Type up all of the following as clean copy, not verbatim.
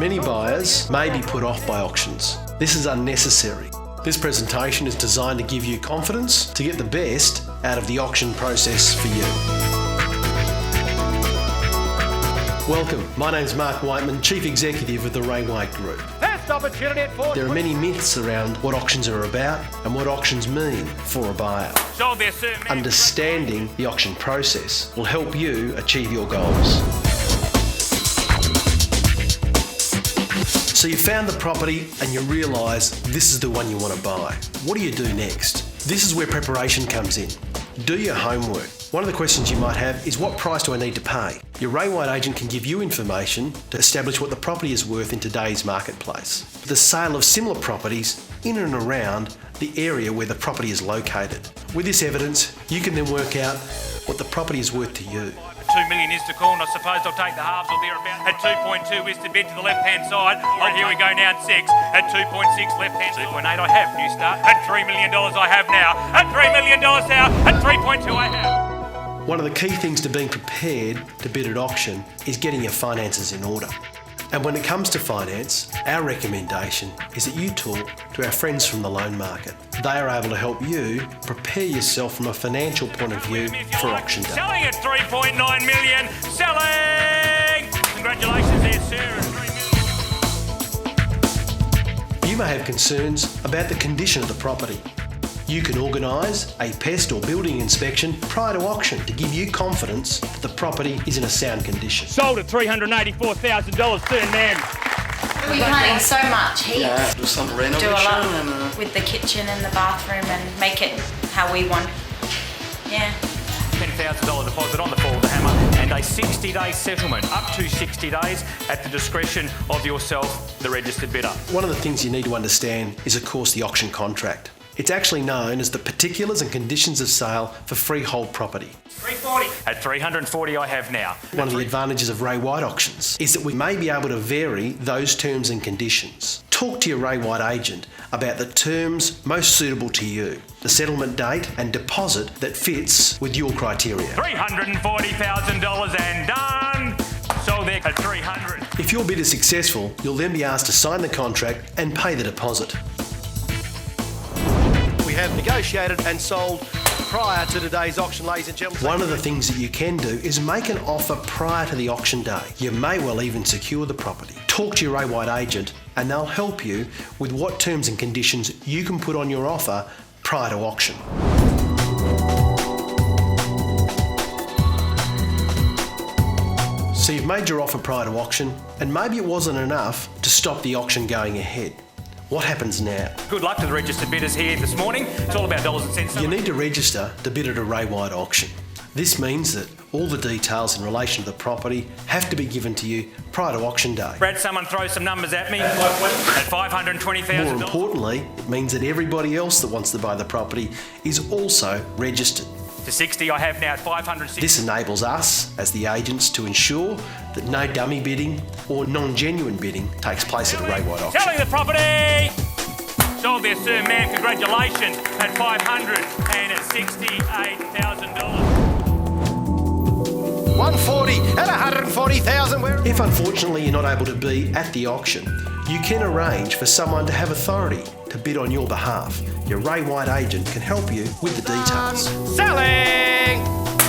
Many buyers may be put off by auctions. This is unnecessary. This presentation is designed to give you confidence to get the best out of the auction process for you. Welcome, my name's Mark Whiteman, Chief Executive of the Ray White Group. Best opportunity at 4. There are many myths around what auctions are about and what auctions mean for a buyer. Understanding the auction process will help you achieve your goals. So you found the property and you realise this is the one you want to buy. What do you do next? This is where preparation comes in. Do your homework. One of the questions you might have is, what price do I need to pay? Your Ray White agent can give you information to establish what the property is worth in today's marketplace. The sale of similar properties in and around the area where the property is located. With this evidence, you can then work out what the property is worth to you. 2 million is to call, and I suppose I'll take the halves or thereabouts. At 2.2 is to bid to the left-hand side. Right, here we go now at 6. At 2.6 left-hand. 2.8 I have, new start. At $3 million I have now. At $3 million now. At 3.2 I have. One of the key things to being prepared to bid at auction is getting your finances in order. And when it comes to finance, our recommendation is that you talk to our friends from the loan market. They are able to help you prepare yourself from a financial point of view for auction day. Selling at 3.9 million. Selling! Congratulations there, sir. You may have concerns about the condition of the property. You can organise a pest or building inspection prior to auction to give you confidence that the property is in a sound condition. Sold at $384,000, soon, ma'am. We're planning so much heat. Yeah, do some renovation. Do a lot with the kitchen and the bathroom and make it how we want. Yeah. $10,000 deposit on the fall of the hammer and a 60-day settlement, up to 60 days at the discretion of yourself, the registered bidder. One of the things you need to understand is, of course, the auction contract. It's actually known as the particulars and conditions of sale for freehold property. 340. At 340 I have now. One of the advantages of Ray White auctions is that we may be able to vary those terms and conditions. Talk to your Ray White agent about the terms most suitable to you, the settlement date and deposit that fits with your criteria. $340,000 and done. Sold there at 300. If your bid is successful, you'll then be asked to sign the contract and pay the deposit. We have negotiated and sold prior to today's auction, ladies and gentlemen. One of the things that you can do is make an offer prior to the auction day. You may well even secure the property. Talk to your Ray White agent and they'll help you with what terms and conditions you can put on your offer prior to auction. So you've made your offer prior to auction, and maybe it wasn't enough to stop the auction going ahead. What happens now? Good luck to the registered bidders here this morning. It's all about dollars and cents. You need to register to bid at a Ray White auction. This means that all the details in relation to the property have to be given to you prior to auction day. Brad, someone throw some numbers at me. At $520,000. More importantly, it means that everybody else that wants to buy the property is also registered. To 60 I have now at 560. This enables us, as the agents, to ensure that no dummy bidding or non-genuine bidding takes place at a Ray White auction. Selling the property! Sold there, sir, ma'am. Congratulations at $568,000. 140 and 140,000. If unfortunately you're not able to be at the auction, you can arrange for someone to have authority to bid on your behalf. Your Ray White agent can help you with the details. Selling!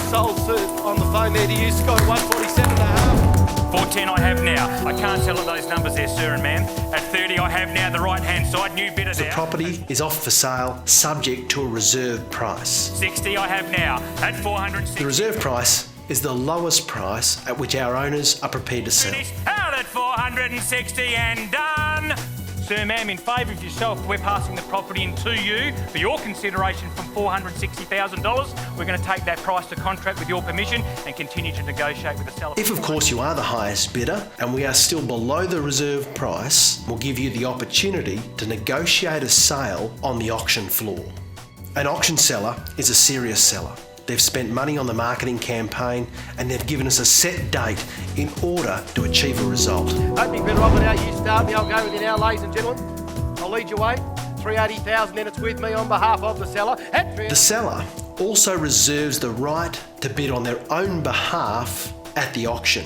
Sold, sir, on the phone there to you, Scott, 147.5. 410 I have now. I can't tell at those numbers there, sir and ma'am. At 30 I have now the right-hand side, new bidder there. The property is off for sale, subject to a reserve price. 60 I have now at 460. The reserve price is the lowest price at which our owners are prepared to sell. Out at 460 and done. Sir, ma'am, in favour of yourself, we're passing the property in to you for your consideration from $460,000. We're going to take that price to contract with your permission and continue to negotiate with the seller. If, of course, you are the highest bidder and we are still below the reserve price, we'll give you the opportunity to negotiate a sale on the auction floor. An auction seller is a serious seller. They've spent money on the marketing campaign and they've given us a set date in order to achieve a result. Hoping better off without you start me. I'll go with you now, ladies and gentlemen. I'll lead your way. 380,000, then it's with me on behalf of the seller. The seller also reserves the right to bid on their own behalf at the auction.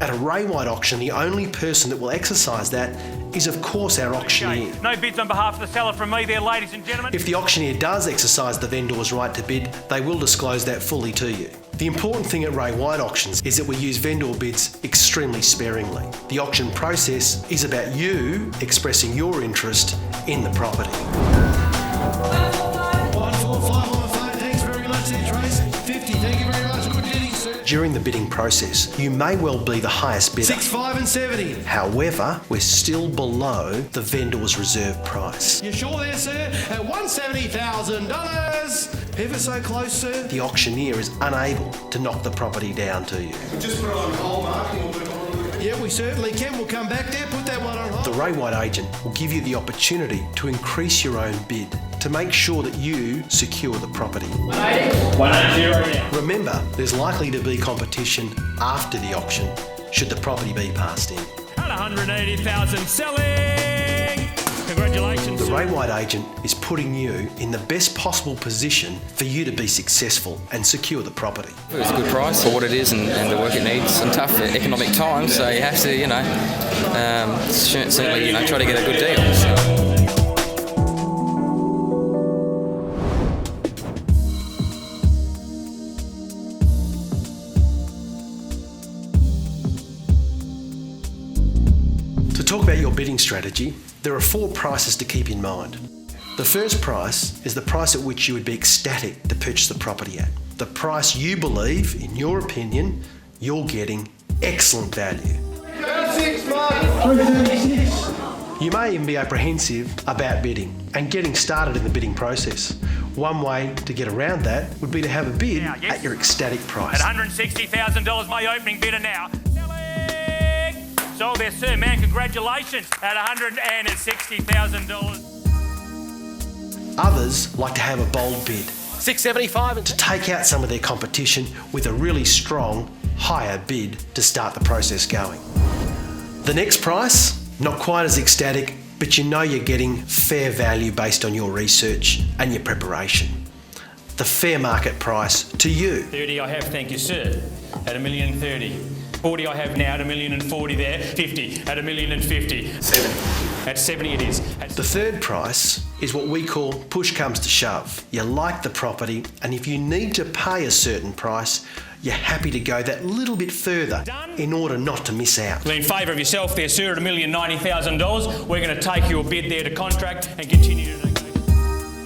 At a Ray-wide auction, the only person that will exercise that is, of course, our auctioneer. No bids on behalf of the seller from me there, ladies and gentlemen. If the auctioneer does exercise the vendor's right to bid, they will disclose that fully to you. The important thing at Ray-wide auctions is that we use vendor bids extremely sparingly. The auction process is about you expressing your interest in the property. 145 on the phone. Thanks very much there, Trace. 50. Thank you very much. Good bidding, sir. During the bidding process, you may well be the highest bidder. 65 and 70. However, we're still below the vendor's reserve price. You sure there, sir? At $170,000. Ever so close, sir? The auctioneer is unable to knock the property down to you. Just put it on hold, Mark. Yeah, we certainly can. We'll come back there. Put that one on hold. The Ray-wide agent will give you the opportunity to increase your own bid to make sure that you secure the property. 180 now. Remember, there's likely to be competition after the auction should the property be passed in. At 180,000 selling. Congratulations. The Ray-wide agent is putting you in the best possible position for you to be successful and secure the property. It's a good price for what it is and the work it needs. In tough economic times, so you have to, certainly, try to get a good deal. So. To talk about your bidding strategy, there are 4 prices to keep in mind. The first price is the price at which you would be ecstatic to purchase the property at. The price you believe, in your opinion, you're getting excellent value. 36, Mark. 336. You may even be apprehensive about bidding and getting started in the bidding process. One way to get around that would be to have a bid at your ecstatic price. At $160,000, my opening bidder now. Selling. Sold there, sir, man. Congratulations. At $160,000. Others like to have a bold bid, 675 and to take out some of their competition with a really strong, higher bid to start the process going. The next price, not quite as ecstatic, but you know you're getting fair value based on your research and your preparation. The fair market price to you. 30 I have, thank you, sir. At $1,030,000. 40 I have now at $1,040,000 there. 50 at $1,050,000. 70. At 70 it is. The third price is what we call push comes to shove. You like the property, and if you need to pay a certain price, you're happy to go that little bit further in order not to miss out. In favour of yourself there, sir, at $1,090,000. We're going to take your bid there to contract and continue to negotiate.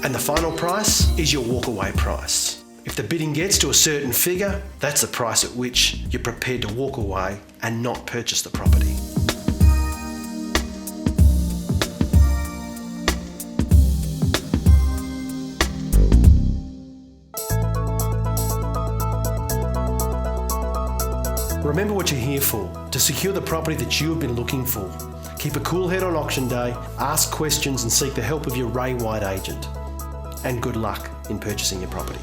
And the final price is your walkaway price. If the bidding gets to a certain figure, that's the price at which you're prepared to walk away and not purchase the property. Remember what you're here for, to secure the property that you have been looking for. Keep a cool head on auction day, ask questions and seek the help of your Ray-wide agent. And good luck in purchasing your property.